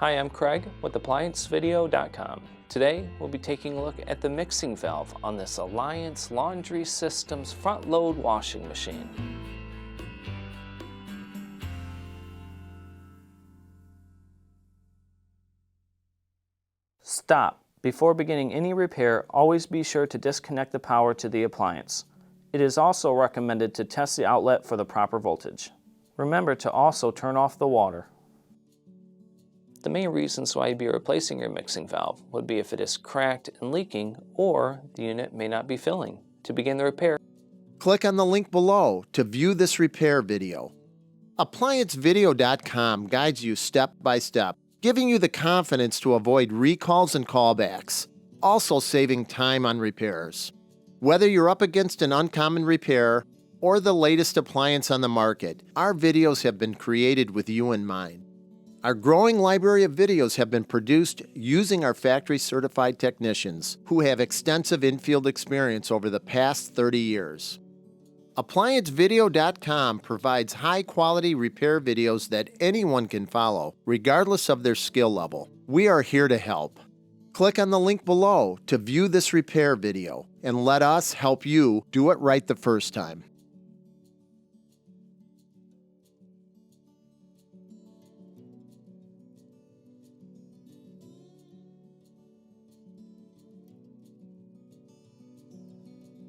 Hi, I'm Craig with ApplianceVideo.com. Today, we'll be taking a look at the mixing valve on this Alliance Laundry Systems front-load washing machine. Stop. Before beginning any repair, always be sure to disconnect the power to the appliance. It is also recommended to test the outlet for the proper voltage. Remember to also turn off the water. The main reasons why you'd be replacing your mixing valve would be if it is cracked and leaking, or the unit may not be filling. To begin the repair, click on the link below to view this repair video. ApplianceVideo.com guides you step by step, giving you the confidence to avoid recalls and callbacks, also saving time on repairs. Whether you're up against an uncommon repair or the latest appliance on the market, our videos have been created with you in mind. Our growing library of videos have been produced using our factory-certified technicians who have extensive infield experience over the past 30 years. ApplianceVideo.com provides high-quality repair videos that anyone can follow, regardless of their skill level. We are here to help. Click on the link below to view this repair video and let us help you do it right the first time.